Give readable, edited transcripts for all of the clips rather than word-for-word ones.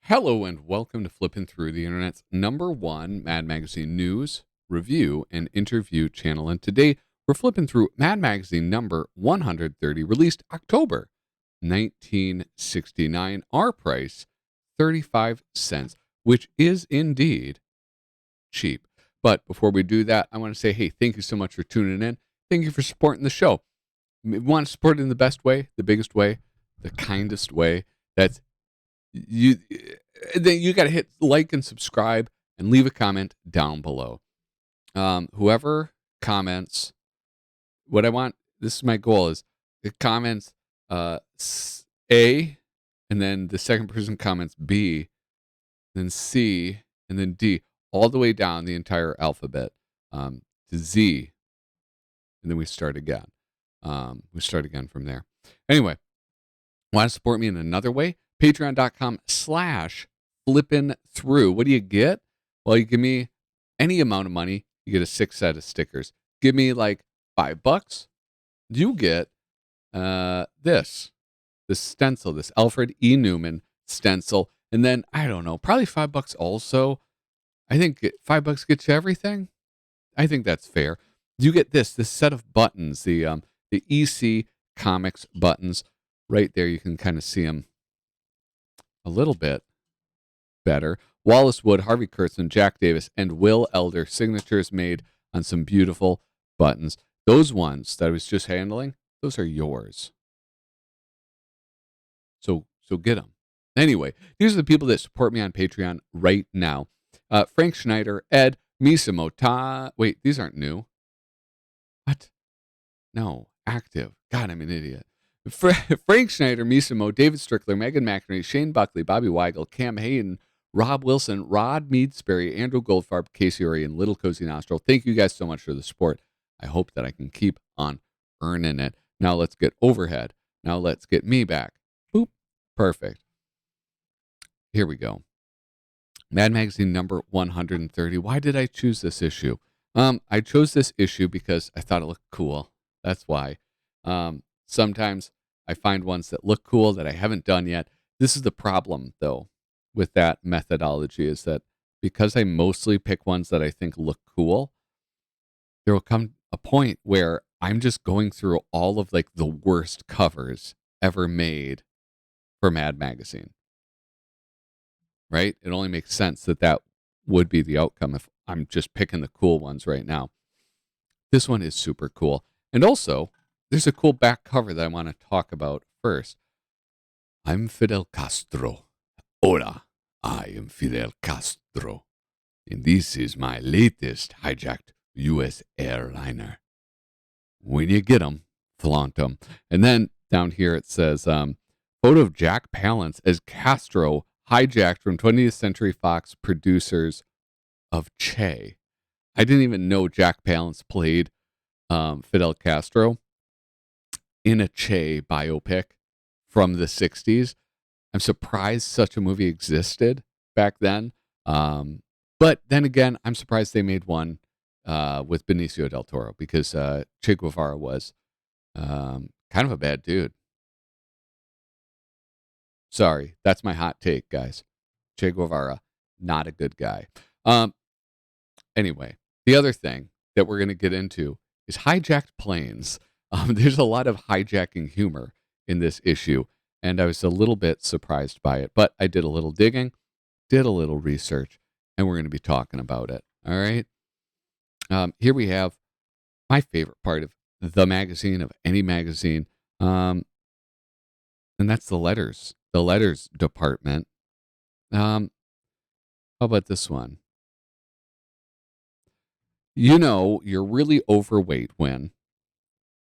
Hello and welcome to Flippin Through, the internet's #1 Mad Magazine news, review, and interview channel. And today we're flipping through Mad Magazine number 130, released October 1969. Our price, 35 cents, which is indeed cheap. But before we do that, I want to say, hey, thank you so much for tuning in. Thank you for supporting the show. We want to support it in the best way, the biggest way, the kindest way. That's you then you got to hit like and subscribe and leave a comment down below. Whoever comments, what I want, this is my goal, is it comments A, and then the second person comments B, then C, and then D, all the way down the entire alphabet to Z, and then we start again. We start again from there. Anyway, want to support me in another way? Patreon.com/flippin through. What do you get? Well, you give me any amount of money, you get a 6 set of stickers. Give me like $5, you get this stencil, this Alfred E. Newman stencil. And then, I don't know, probably $5 also. I think $5 gets you everything. I think that's fair. You get this set of buttons, the EC Comics buttons. Right there, you can kind of see them a little bit better. Wallace Wood, Harvey Kurtzman, Jack Davis, and Will Elder signatures made on some beautiful buttons. Those ones that I was just handling, those are yours. So get them. Anyway, these are the people that support me on Patreon right now. Frank Schneider, Ed, Misa wait, these aren't new. What? No, active. God, I'm an idiot. Frank Schneider, Misamo, David Strickler, Megan McInerney, Shane Buckley, Bobby Weigel, Cam Hayden, Rob Wilson, Rod Meadsbury, Andrew Goldfarb, Casey Ori, and Little Cozy Nostril. Thank you guys so much for the support. I hope that I can keep on earning it. Now let's get overhead. Now let's get me back. Boop. Perfect. Here we go. Mad Magazine number 130. Why did I choose this issue? I chose this issue because I thought it looked cool. That's why. Sometimes I find ones that look cool that I haven't done yet. This is the problem, though, with that methodology, is that because I mostly pick ones that I think look cool, there will come a point where I'm just going through all of like the worst covers ever made for Mad Magazine. Right? It only makes sense that that would be the outcome if I'm just picking the cool ones right now. This one is super cool. And also, there's a cool back cover that I want to talk about first. I'm Fidel Castro. Hola, I am Fidel Castro. And this is my latest hijacked U.S. airliner. When you get them, flaunt them. And then down here it says, photo of Jack Palance as Castro hijacked from 20th Century Fox producers of Che. I didn't even know Jack Palance played Fidel Castro in a Che biopic from the 60s. I'm surprised such a movie existed back then. But then again, I'm surprised they made one with Benicio del Toro, because Che Guevara was kind of a bad dude. Sorry, that's my hot take, guys. Che Guevara, not a good guy. Anyway, the other thing that we're going to get into is hijacked planes. There's a lot of hijacking humor in this issue, and I was a little bit surprised by it. But I did a little digging, did a little research, and we're going to be talking about it. All right. Here we have my favorite part of the magazine, of any magazine, and that's the letters department. How about this one? You know, you're really overweight when,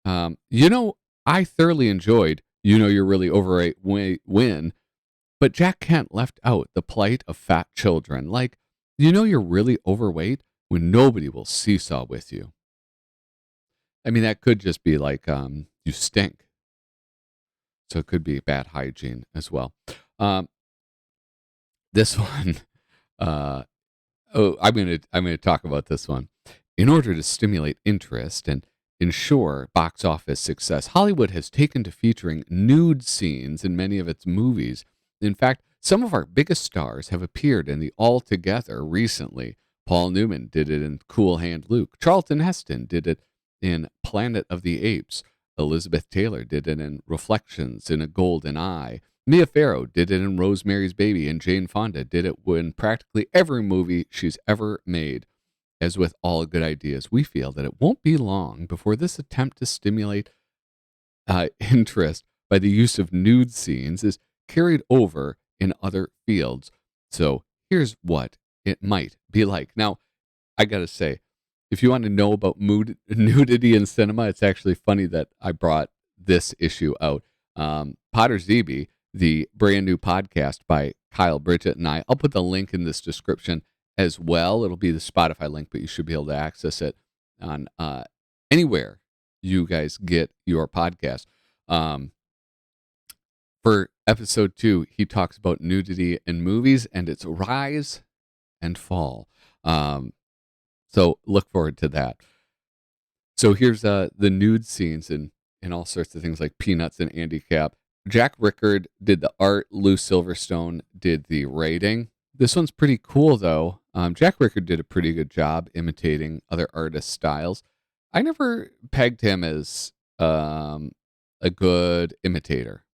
I thoroughly enjoyed, you're really overweight when, but Jack Kent left out the plight of fat children. Like, you're really overweight when nobody will seesaw with you. I mean, that could just be like, you stink. So it could be bad hygiene as well. This one, I'm gonna talk about this one. In order to stimulate interest and ensure box office success, Hollywood has taken to featuring nude scenes in many of its movies. In fact, Some of our biggest stars have appeared in the All Together recently. Paul Newman did it in Cool Hand Luke. Charlton Heston did it in Planet of the Apes. Elizabeth Taylor did it in Reflections in a Golden Eye. Mia Farrow did it in Rosemary's Baby, and Jane Fonda did it in practically every movie she's ever made. As with all good ideas, we feel that it won't be long before this attempt to stimulate interest by the use of nude scenes is carried over in other fields. So here's what it might be like. Now, I got to say, if you want to know about nudity in cinema, it's actually funny that I brought this issue out. Potter ZB, the brand new podcast by Kyle Bridget and I'll put the link in this description as well. It'll be the Spotify link, but you should be able to access it on anywhere you guys get your podcast. For episode 2, he talks about nudity in movies and its rise and fall. So look forward to that. So here's the nude scenes and all sorts of things like Peanuts and Andy Capp. Jack Rickard did the art. Lou Silverstone did the writing. This one's pretty cool, though. Jack Rickard did a pretty good job imitating other artists' styles. I never pegged him as a good imitator,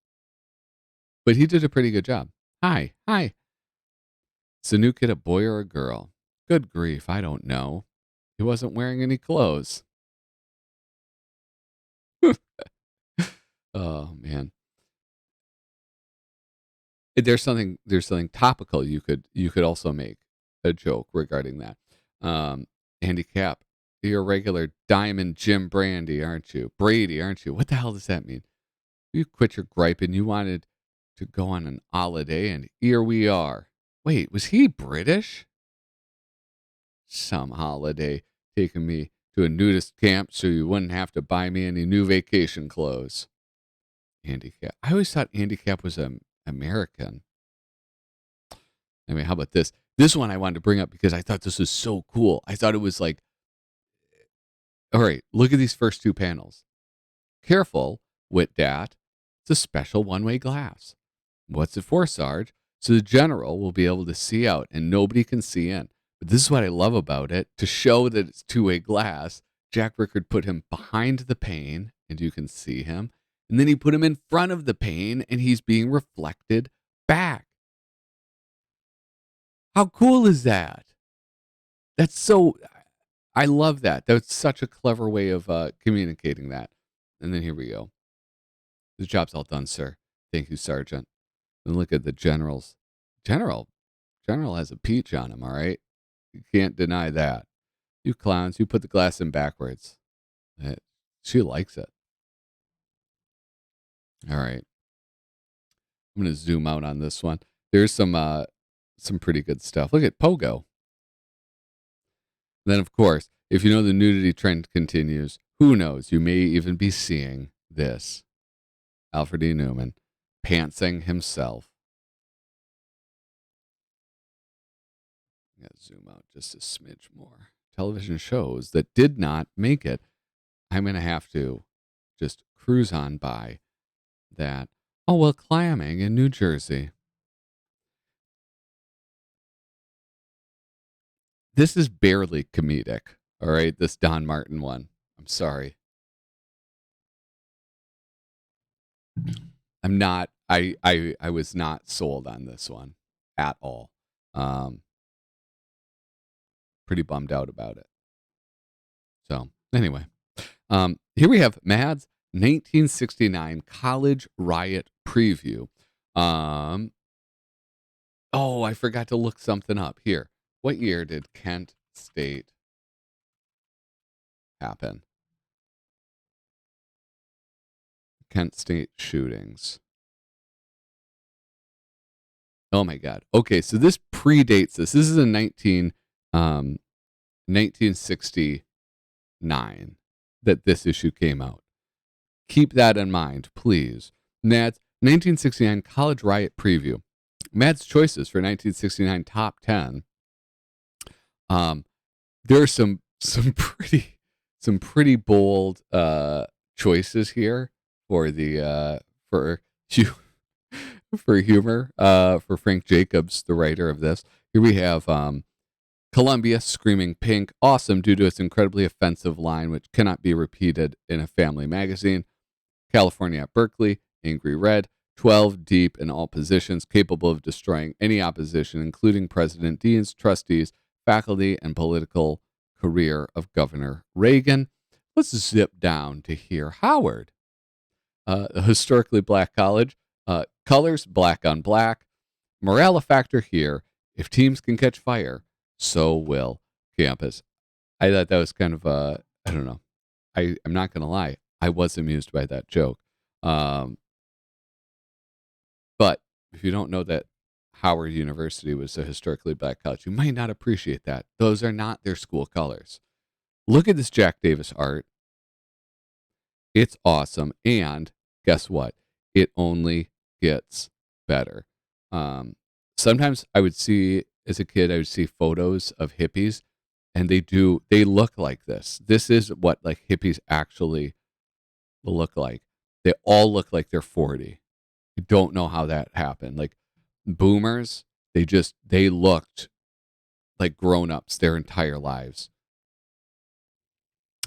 but he did a pretty good job. Hi. Is the new kid a boy or a girl? Good grief, I don't know. He wasn't wearing any clothes. Oh, man. There's something topical you could also make a joke regarding that. Andy Capp, you're a regular Diamond Jim Brady, aren't you? What the hell does that mean? You quit your griping. You wanted to go on an holiday, and here we are. Wait, was he British? Some holiday taking me to a nudist camp so you wouldn't have to buy me any new vacation clothes. Andy Capp. I always thought Andy Capp was American. Anyway, how about this? This one I wanted to bring up because I thought this was so cool. I thought it was like, all right, look at these first 2 panels. Careful, wit dat. It's a special one-way glass. What's it for, Sarge? So the general will be able to see out and nobody can see in. But this is what I love about it. To show that it's two-way glass, Jack Rickard put him behind the pane and you can see him. And then he put him in front of the pane and he's being reflected back. How cool is that? I love that. That's such a clever way of communicating that. And then here we go. The job's all done, sir. Thank you, Sergeant. And look at the generals. General has a peach on him, all right? You can't deny that. You clowns, you put the glass in backwards. She likes it. All right. I'm going to zoom out on this one. There's some pretty good stuff. Look at Pogo. Then, of course, if you know the nudity trend continues, who knows? You may even be seeing this. Alfred E. Newman, pantsing himself. I got to zoom out just a smidge more. Television shows that did not make it. I'm going to have to just cruise on by that. Oh, well, clamming in New Jersey. This is barely comedic, all right? This Don Martin one. I'm sorry. I'm not, I was not sold on this one at all. Pretty bummed out about it. So, anyway. Here we have MAD's 1969 college riot preview. Oh, I forgot to look something up here. What year did Kent State happen? Kent State shootings. Oh my God. Okay, so this predates this. This is a 1969 that this issue came out. Keep that in mind, please. MAD's 1969 college riot preview. MAD's choices for 1969 top 10. There are some pretty bold choices here for the for you for humor, for Frank Jacobs, the writer of this. Here we have Columbia screaming pink, awesome due to its incredibly offensive line, which cannot be repeated in a family magazine. California at Berkeley, angry red, 12 deep in all positions, capable of destroying any opposition, including president, deans, trustees, faculty, and political career of Governor Reagan. Let's zip down to here. Howard, a historically black college, colors black on black. Morale factor here. If teams can catch fire, so will campus. I thought that was kind of I don't know. I'm not going to lie. I was amused by that joke. But if you don't know that Howard University was a historically black college, you might not appreciate that. Those are not their school colors. Look at this Jack Davis art. It's awesome. And guess what? It only gets better. Sometimes I would see, as a kid, I would see photos of hippies, and they look like this. This is what like hippies actually look like. They all look like they're 40. I don't know how that happened. Like boomers, they looked like grown-ups their entire lives.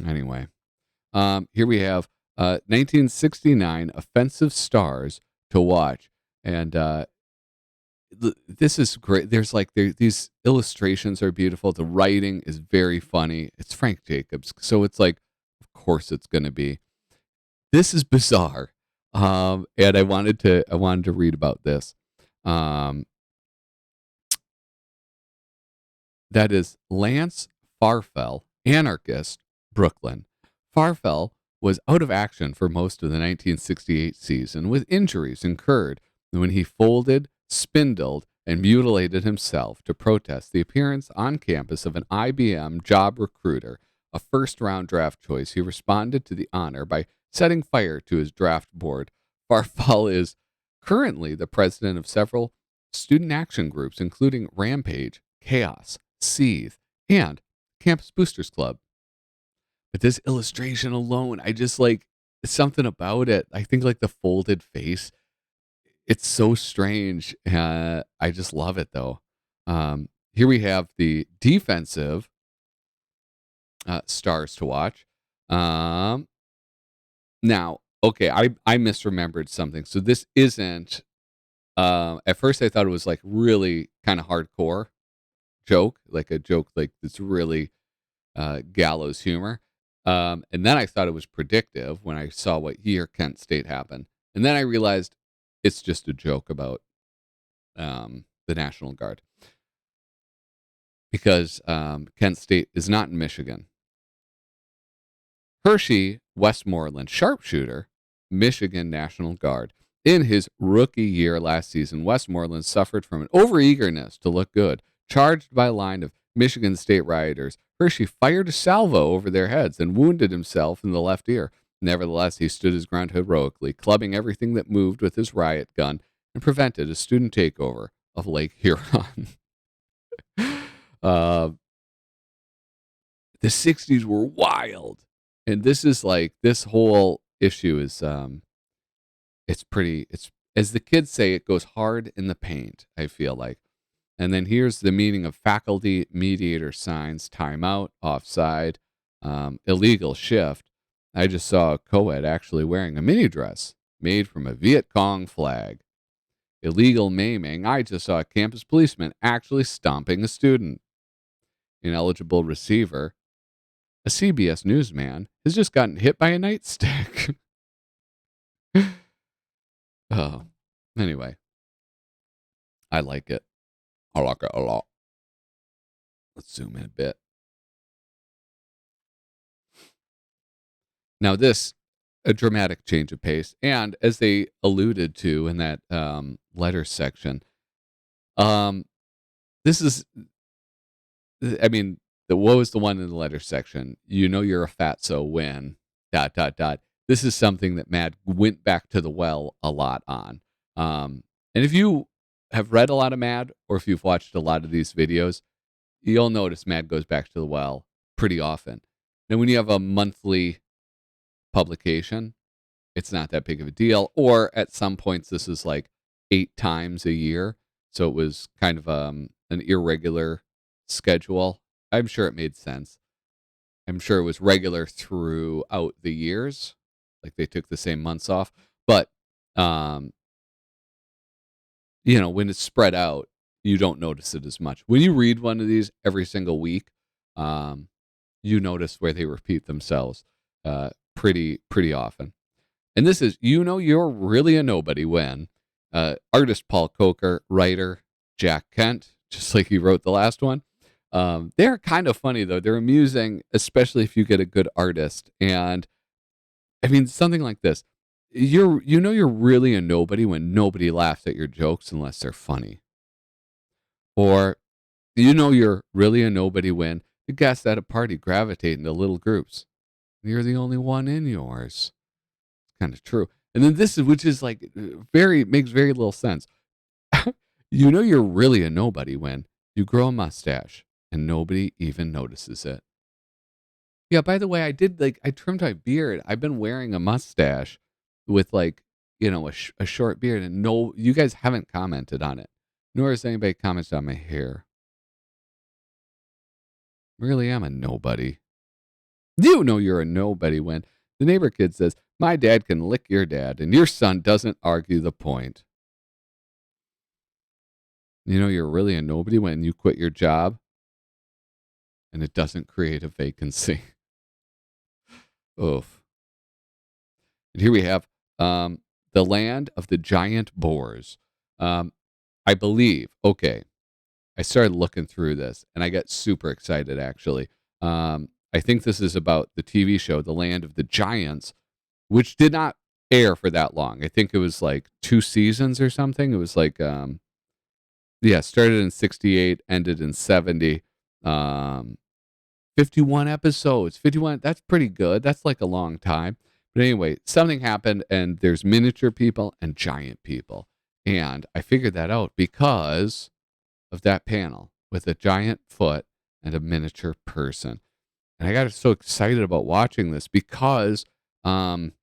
Anyway, here we have 1969 offensive stars to watch, and this is great. These illustrations are beautiful. The writing is very funny. It's Frank Jacobs, so it's like, of course it's going to be. This is bizarre, and I wanted to read about this. That is Lance Farfel, anarchist, Brooklyn. Farfel was out of action for most of the 1968 season with injuries incurred when he folded, spindled, and mutilated himself to protest the appearance on campus of an IBM job recruiter, a first-round draft choice. He responded to the honor by setting fire to his draft board. Farfel is currently the president of several student action groups, including Rampage, Chaos, Seethe, and Campus Boosters Club. But this illustration alone, I just like something about it. I think like the folded face, it's so strange. I just love it though. Here we have the defensive stars to watch. Now, okay, I misremembered something. So this isn't. At first, I thought it was like really kind of hardcore joke, like a joke like it's really gallows humor. And then I thought it was predictive when I saw what year Kent State happened. And then I realized it's just a joke about the National Guard. Because Kent State is not in Michigan. Hershey Westmoreland, sharpshooter, Michigan National Guard. In his rookie year last season, Westmoreland suffered from an overeagerness to look good. Charged by a line of Michigan State rioters, Hershey fired a salvo over their heads and wounded himself in the left ear. Nevertheless, he stood his ground heroically, clubbing everything that moved with his riot gun and prevented a student takeover of Lake Huron. The 60s were wild. And this is like, this whole issue is, it's, as the kids say, it goes hard in the paint, I feel like. And then here's the meaning of faculty mediator signs: timeout, offside, illegal shift. I just saw a co-ed actually wearing a mini dress made from a Viet Cong flag. Illegal maiming. I just saw a campus policeman actually stomping a student. Ineligible receiver. A CBS newsman has just gotten hit by a nightstick. Oh, anyway. I like it. I like it a lot. Let's zoom in a bit. Now this, a dramatic change of pace. And as they alluded to in that letter section, this is, I mean, what was the one in the letter section? You know you're a fatso when, ... This is something that Mad went back to the well a lot on. And if you have read a lot of Mad, or if you've watched a lot of these videos, you'll notice Mad goes back to the well pretty often. Now, when you have a monthly publication, it's not that big of a deal. Or at some points, this is like 8 times a year, so it was kind of, an irregular schedule. I'm sure it made sense. I'm sure it was regular throughout the years, like, they took the same months off, but, um, when it's spread out, you don't notice it as much. When you read one of these every single week, um, you notice where they repeat themselves, pretty often. And this is, you're really a nobody when artist Paul Coker, writer Jack Kent, just like he wrote the last one. They're kind of funny though. They're amusing, especially if you get a good artist. And I mean, something like this. You're really a nobody when nobody laughs at your jokes unless they're funny. Or you're really a nobody when the guests at a party gravitate into little groups. You're the only one in yours. Kind of true. And then this is, which is like very, makes very little sense. You're really a nobody when you grow a mustache and nobody even notices it. Yeah, by the way, I trimmed my beard. I've been wearing a mustache with like, a short beard, and no, you guys haven't commented on it. Nor has anybody commented on my hair. Really am a nobody. You know you're a nobody when the neighbor kid says, "My dad can lick your dad," and your son doesn't argue the point. You're really a nobody when you quit your job and it doesn't create a vacancy. Oof. And here we have the land of the giant boars. Um, I believe, okay, I started looking through this and I got super excited actually. I think this is about the TV show, The Land of the Giants, which did not air for that long. I think it was like 2 seasons or something. It was like, yeah, started in 68, ended in 70. Um, 51 episodes. 51, that's pretty good. That's like a long time. But anyway, something happened and there's miniature people and giant people. And I figured that out because of that panel with a giant foot and a miniature person. And I got so excited about watching this because um,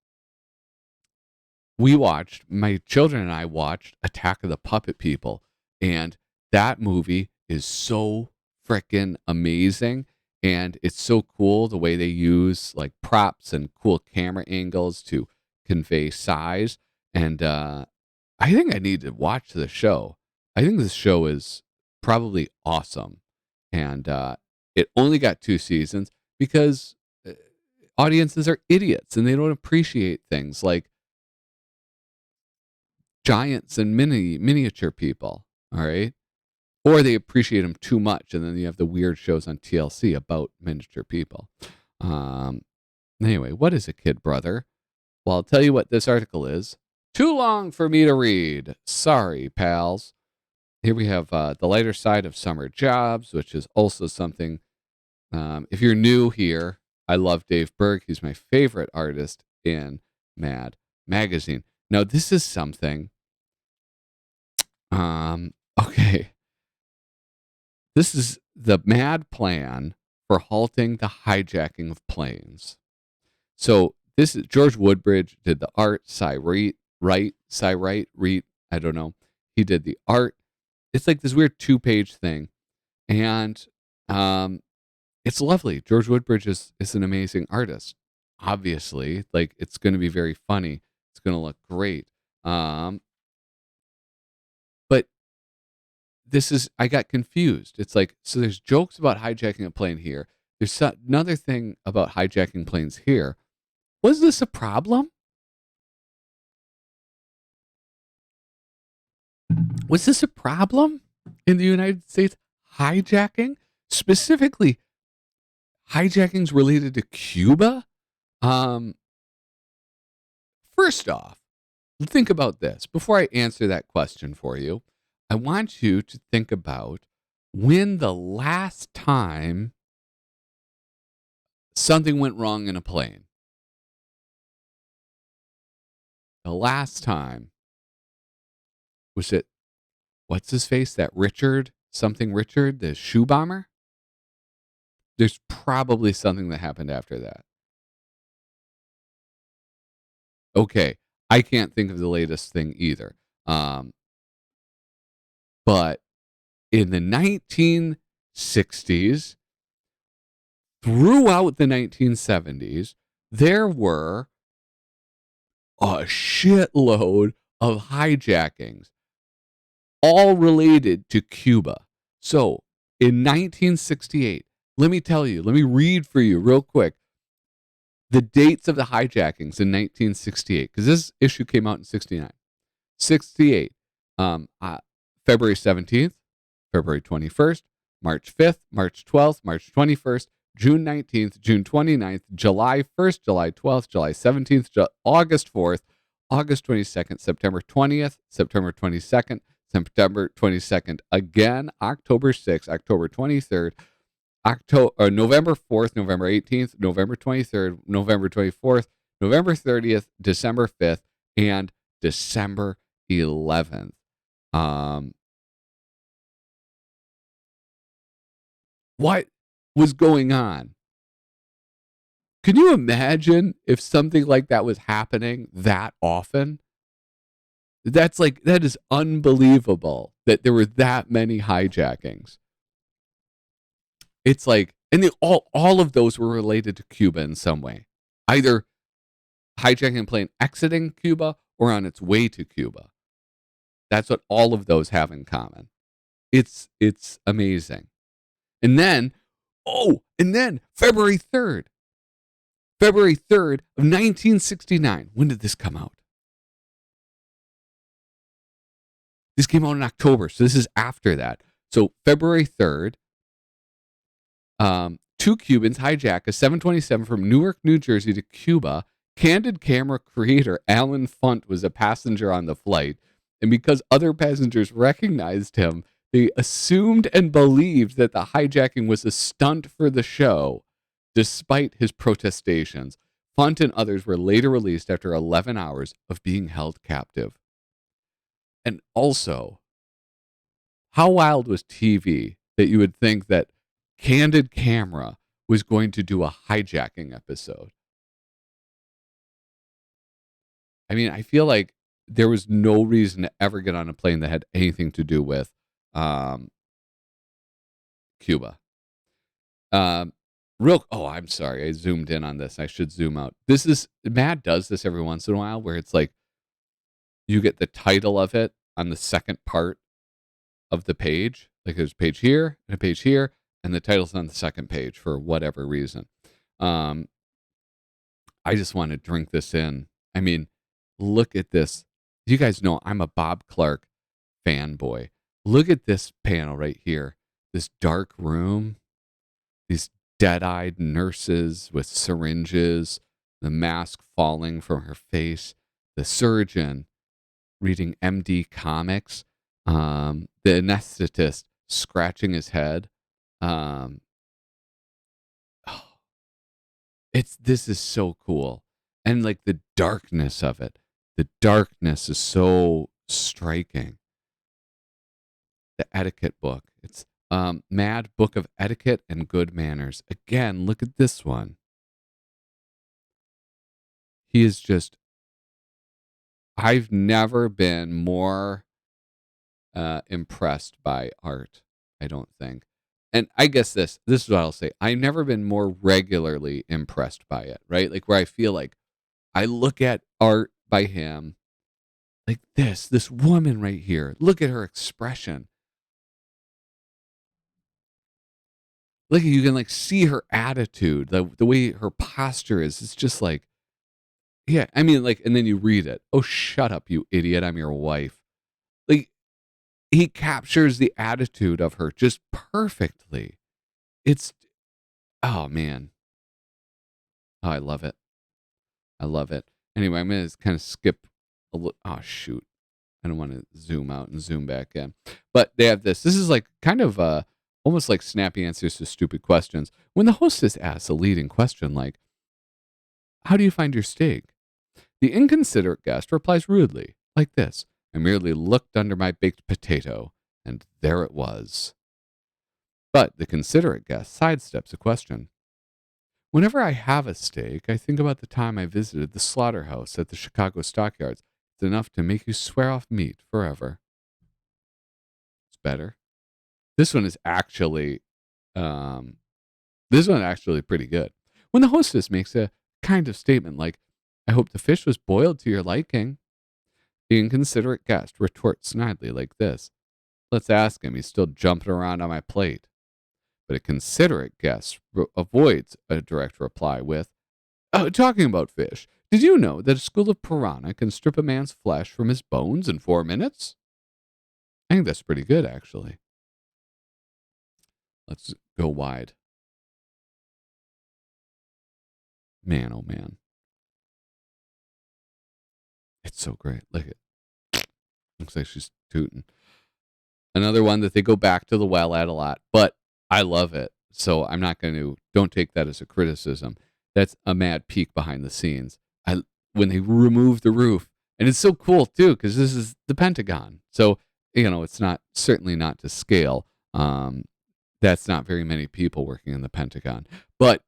my children and I watched Attack of the Puppet People. And that movie is so freaking amazing. And it's so cool the way they use like props and cool camera angles to convey size. And I think I need to watch the show. I think this show is probably awesome. And it only got 2 seasons because audiences are idiots and they don't appreciate things like giants and miniature people. All right. Or they appreciate them too much. And then you have the weird shows on TLC about miniature people. Um, anyway, what is a kid brother? Well, I'll tell you what this article is. Too long for me to read. Sorry, pals. Here we have the lighter side of summer jobs, which is also something. If you're new here, I love Dave Berg. He's my favorite artist in MAD magazine. Now, this is something. Okay. This is the MAD plan for halting the hijacking of planes. So this is George Woodbridge did the art. Cy Wright, I don't know. He did the art. It's like this weird 2-page thing, and it's lovely. George Woodbridge is an amazing artist. Obviously, like it's going to be very funny. It's going to look great. But I got confused. It's like, so there's jokes about hijacking a plane here. There's another thing about hijacking planes here. Was this a problem? Was this a problem in the United States? Hijacking? Specifically, hijackings related to Cuba? Um, First off, think about this. Before I answer that question for you, I want you to think about when the last time something went wrong in a plane. The last time, was it, what's his face? That Richard, the shoe bomber? There's probably something that happened after that. Okay. I can't think of the latest thing either. But in the 1960s, throughout the 1970s, there were a shitload of hijackings, all related to Cuba. So in 1968, let me read for you real quick the dates of the hijackings in 1968, because this issue came out in 69. 68, February 17th, February 21st, March 5th, March 12th, March 21st, June 19th, June 29th, July 1st, July 12th, July 17th, August 4th, August 22nd, September 20th, September 22nd, September 22nd, again, October 6th, October 23rd, November 4th, November 18th, November 23rd, November 24th, November 30th, December 5th, and December 11th. What was going on? Can you imagine if something like that was happening that often? That is unbelievable that there were that many hijackings. It's like, and all of those were related to Cuba in some way, either hijacking a plane exiting Cuba or on its way to Cuba. That's what all of those have in common. It's amazing. And then, February 3rd of 1969. When did this come out? This came out in October, so this is after that. So February 3rd, two Cubans hijack a 727 from Newark, New Jersey to Cuba. Candid Camera creator Alan Funt was a passenger on the flight, and because other passengers recognized him, they assumed and believed that the hijacking was a stunt for the show, despite his protestations. Funt and others were later released after 11 hours of being held captive. And also, how wild was TV that you would think that Candid Camera was going to do a hijacking episode? I mean, I feel like there was no reason to ever get on a plane that had anything to do with Cuba. I'm sorry, I zoomed in on this. I should zoom out. MAD does this every once in a while where it's like you get the title of it on the second part of the page. Like there's a page here and a page here, and the title's on the second page for whatever reason. I just want to drink this in. I mean, look at this. You guys know I'm a Bob Clark fanboy. Look at this panel right here. This dark room, these dead-eyed nurses with syringes, the mask falling from her face, the surgeon reading MD comics, the anesthetist scratching his head. This is so cool. And like the darkness of it. The darkness is so striking. The etiquette book. It's MAD Book of Etiquette and Good Manners. Again, look at this one. He is just, I've never been more impressed by art, I don't think. And I guess this is what I'll say. I've never been more regularly impressed by it, right? Like where I feel like I look at art by him, like this woman right here. Look at her expression. Look, you can like see her attitude, the way her posture is. It's just like, yeah, I mean, like, and then you read it. Oh, shut up, you idiot! I'm your wife. Like, he captures the attitude of her just perfectly. It's, oh man, oh, I love it. I love it. Anyway, I'm gonna kind of skip a little. Oh shoot, I don't want to zoom out and zoom back in. But they have this. This is like kind of almost like snappy answers to stupid questions. When the hostess asks a leading question like, "How do you find your steak?" the inconsiderate guest replies rudely, like this: "I merely looked under my baked potato, and there it was." But the considerate guest sidesteps a question. "Whenever I have a steak, I think about the time I visited the slaughterhouse at the Chicago stockyards. It's enough to make you swear off meat forever." better. This one is actually, um, this one actually pretty good. When the hostess makes a kind of statement like, "I hope the fish was boiled to your liking," the inconsiderate guest retorts snidely like this: "Let's ask him. He's still jumping around on my plate." But a considerate guest avoids a direct reply with, "Oh, talking about fish, did you know that a school of piranha can strip a man's flesh from his bones in 4 minutes?" I think that's pretty good, actually. Let's go wide. Man, oh man. It's so great. Look at it. Looks like she's tooting. Another one that they go back to the well at a lot, but I love it. So I'm not going to, don't take that as a criticism. That's a mad peek behind the scenes. When they remove the roof, and it's so cool too, because this is the Pentagon. So, it's not, certainly not to scale. That's not very many people working in the Pentagon, but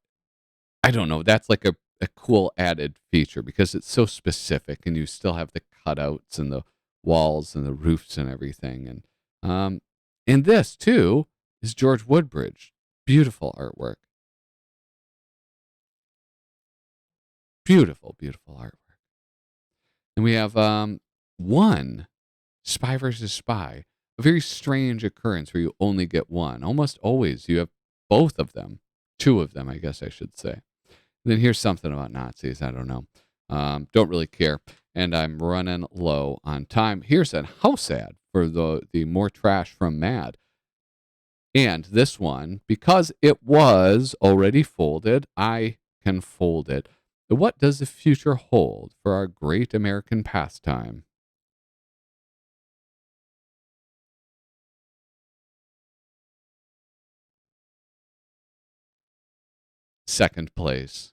I don't know. That's like a cool added feature because it's so specific and you still have the cutouts and the walls and the roofs and everything. And this too is George Woodbridge. Beautiful artwork. Beautiful, beautiful artwork. And we have one Spy versus Spy, a very strange occurrence where you only get one. Almost always you have both of them, two of them, I guess I should say. And then here's something about Nazis. I don't know. Don't really care. And I'm running low on time. Here's a house ad for the more trash from MAD. And this one, because it was already folded, I can fold it. What does the future hold for our great American pastime? Second place.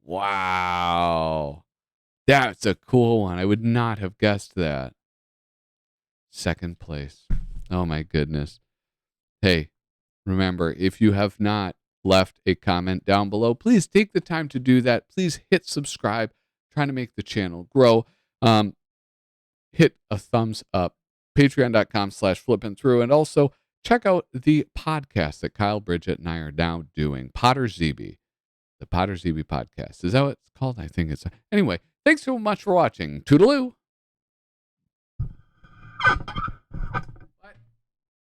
Wow. That's a cool one. I would not have guessed that. Second place. Oh my goodness. Hey, remember, if you have not left a comment down below, please take the time to do that. Please hit subscribe. Trying to make the channel grow. Hit a thumbs up. Patreon.com/flippin through. And also check out the podcast that Kyle, Bridget, and I are now doing. Potter ZB. The Potter ZB podcast. Is that what it's called? I think it's. Anyway, thanks so much for watching. Toodaloo.